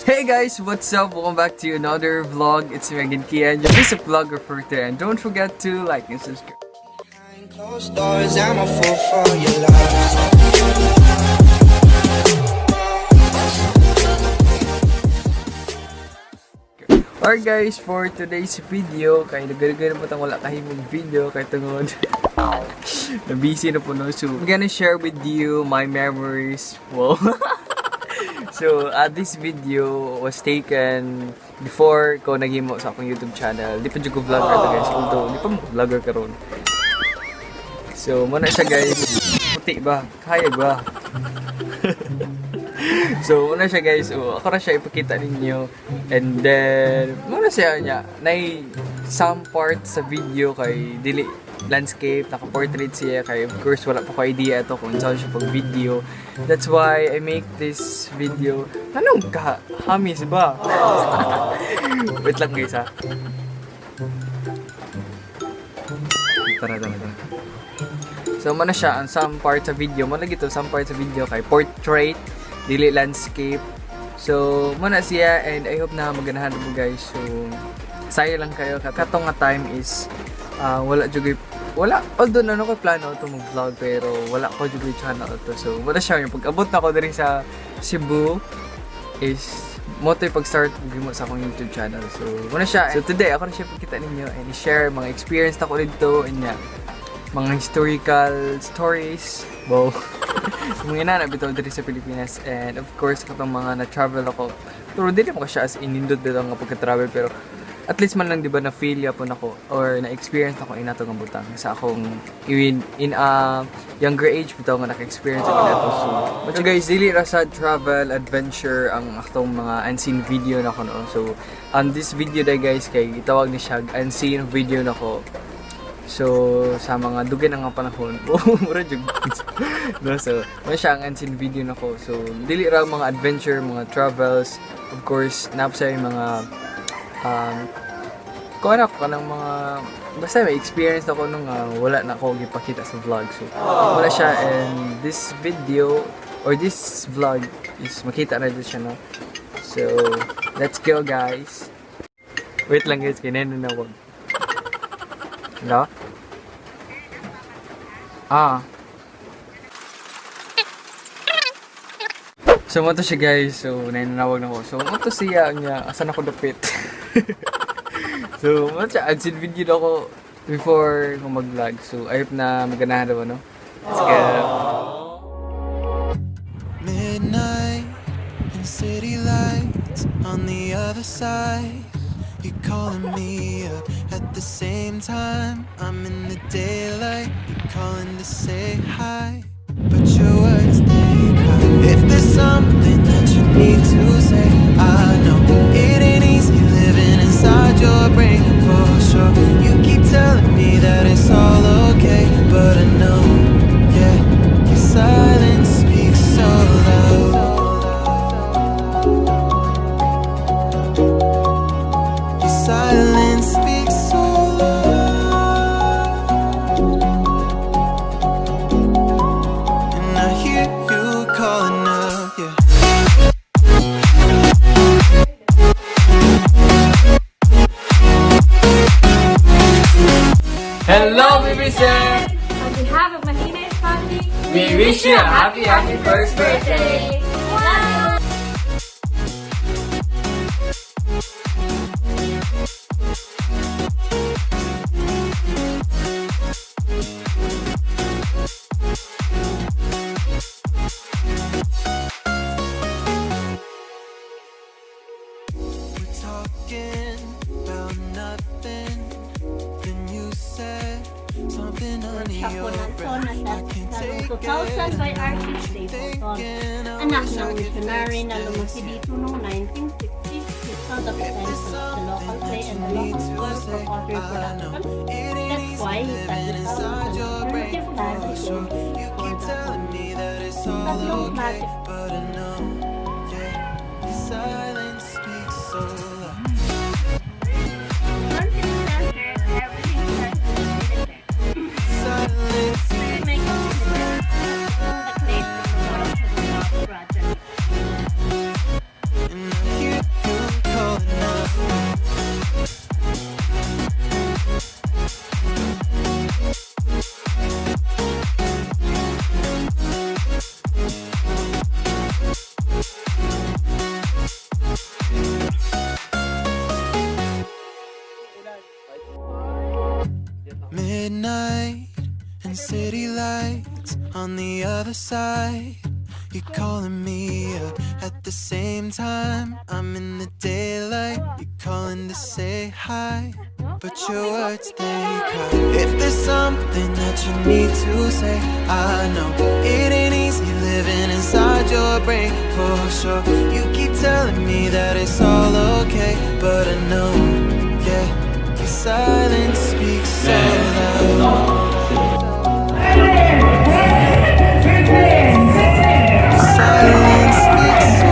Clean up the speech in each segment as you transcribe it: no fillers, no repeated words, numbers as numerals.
Hey guys, what's up? Welcome back to another vlog. It's me again, Kian, your BISDAK vlogger for today. And don't forget to like and subscribe. Closed doors, I'm a fool for your love. Alright guys, for today's video, kaya nagagay na po itang wala kahimong video, kaya tungod na-busy na po no. So, I'm gonna share with you my memories. Wow. So, this video was taken before ko naghimo sa akong YouTube channel. Di pa dyan ko vlogger to guys, although di pa mo vlogger karon. So, muna siya guys. Puti ba? Kaya ba? So, muna siya guys. Ako na siya ipakita ninyo. And then, muna siya niya. Nay some part sa video kay dili landscape, naka-portrait siya. Kaya of course, wala pa ko idea ito kung saan siya pag-video. That's why I make this video. Anong hamis ba? Wait lang guys ha. Tara. So, muna siya ang some part sa video. Muna gito, some part sa video kay portrait, dili landscape. So, muna siya and I hope na maganahan mo guys. So, saya lang kayo. Katong nga time is wala, although na ko plano ito mag-vlog pero wala ko juga yung channel ito. So, muna siya yung pag-abot na ako din sa Cebu is mo ito yung pag-start mo sa akong YouTube channel. So, muna siya. So, today, ako na siya pagkita ninyo and i-share mga experience na ko dito and mga historical stories. Wow. Mga inanap ito dito sa Pilipinas. And of course, katong mga na-travel ako. Pero hindi mo siya as inindot dito nga pagka-travel. Pero at least man lang diba na-feel yapon ako or na-experience ako inatong ang butang. Sa akong in a younger age bitaw nga naka-experience ako nato. So guys, dili ra sa travel adventure ang atong mga unseen video na ko no. So on this video day guys kay gitawag ni siya unseen video na ko. So, sa mga dugay na nga panahon, mura jud. No, so, mo siya ang unseen video na ko. So, dili ra mga adventure, mga travels. Of course, napsa yung mga kuha ko ng mga basta may experience ako nung wala na ako gipakita sa vlog. So, wala siya and this video or this vlog is makita na din siya no. So, let's go guys. Wait lang guys, kineno na wag. No? So, mo to siya guys. So, nananawag na ko. So, mo to siya niya. Asan ako dapit? So, mo siya. Unseen video na ako before ko mag-vlog. So, I hope na maganahan naman, no? Let's go! Midnight and city lights on the other side. You're calling me up at the same time. I'm in the daylight. You're calling to say hi, but your words they cry. If there's something that you need to say, I know it ain't easy living inside your brain for sure. You keep telling me that it's all okay, but I know, yeah, your silence speaks so loud. Silence speaks so loud, and I hear you calling up, yeah. Hello, BISDAK! On behalf of Mahinay's family, We wish you a happy first birthday! Wow! We're talking about nothing. Then you said something under your breath. I can't take 2000 by it. Archie Stapleton. Anak ng missionary na lumaki dito noong 1966 sa the potential of the local play and the local school for pottery production. That's why he started out as an alternative livelihood for the tatlong klase. But I know, yeah, your silence speaks so loud. Once in center, everything starts to be Silence we make it the clay to the project. and I hear city lights on the other side. You're calling me up at the same time. I'm in the daylight. You're calling to say hi, but your words they cry. If there's something that you need to say, I know it ain't easy living inside your brain for sure. You keep telling me that it's all okay, but I know, yeah, your silence speaks so loud. Silence speaks so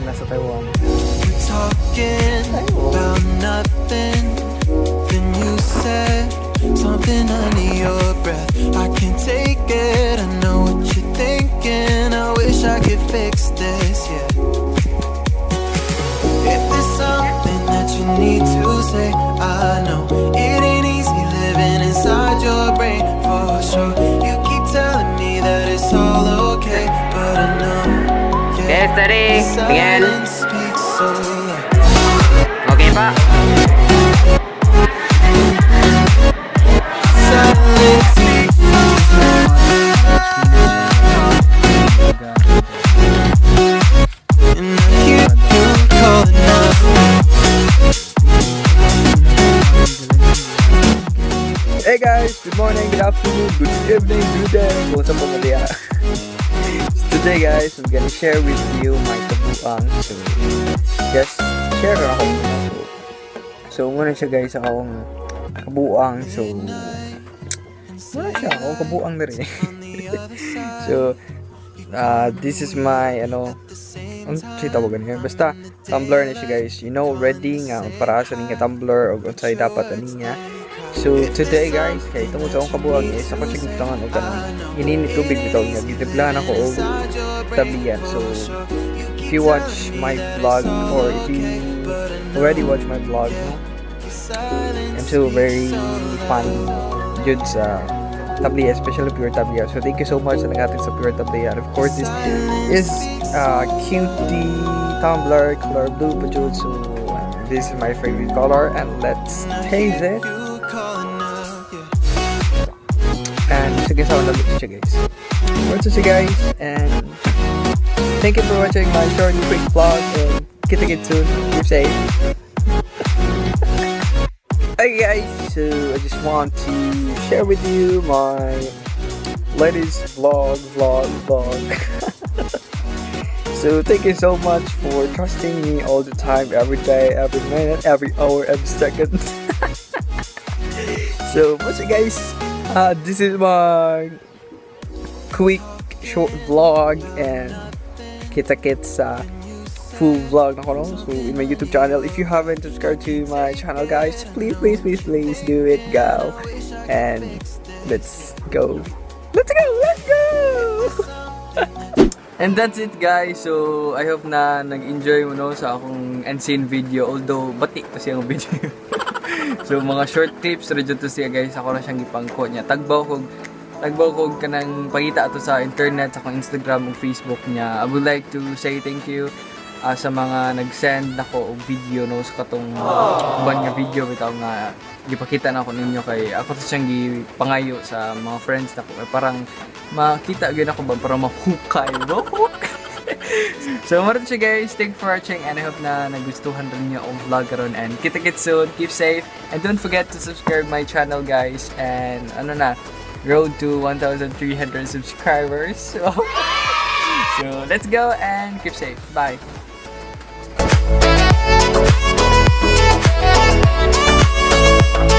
nasa Taiwan. You're talking about nothing. Then you said something under your breath. I can't take it. I know what you're thinking. I wish I could fix this, yeah. If there's something that you need to say, I know it ain't easy living inside your brain for sure. You keep telling me that it's all okay, but I know. Steady, again. So Okay pa? Hey guys, good morning, good afternoon, good evening, good day. Kung saan po mali Today guys, I'm gonna share with you my kabuang. So, just share ako muna. So, muna siya guys, akong kabuang. So, muna siya, akong kabuang na rin. So, this is my, ano tawag niya? Basta, tumbler na siya guys. You know, ready nga, para sa niya tumbler, o unsay dapat niya. So, today guys, kaya itong sa akong kabuang is, ako siya gustangan o ganun. Inini tubig nito nga, ditiblahan ako o tabiyan. So, if you watch my vlog, or if you already watch my vlog, I'm so very fun yun sa tabliya, especially pure tabliya. So, thank you so much sa nag-atin sa pure tabliya. And of course, this is cutie tumbler, color blue pa jud. So, this is my favorite color, and let's taste it. And sige, sa wala siya guys. What's up guys, and thank you for watching my short quick vlog, and kita-kits soon. Keep safe. Hey guys, so I just want to share with you my latest vlog. So thank you so much for trusting me all the time, every day, every minute, every hour, every second. So what's up guys, this is my quick short vlog, and kita-kits sa full vlog na ko, no? So in my YouTube channel, if you haven't subscribed to my channel guys, please do it, go, and let's go. And that's it guys. So I hope na nag-enjoy mo, no, sa akong unseen video, although bati to siyang video. So mga short clips ra jud to siya guys. Ako na siyang gipangko niya. Tagbaw kog kanang pangita ato sa internet, sa akong Instagram ug Facebook niya. I would like to say thank you sa mga nag-send nako og video, no, sa katong uban nga video bitaw nga gipakita na ako ninyo, kay ako to siyang gipangayo sa mga friends nako, parang makita gyud ako ba para mahukay, no? So maraming siya guys, thank you for watching, and I hope na nagustuhan rin niyo ang vlog karon, and kita-kits soon, keep safe, and don't forget to subscribe my channel guys, and ano na, road to 1,300 subscribers. So let's go and keep safe. Bye.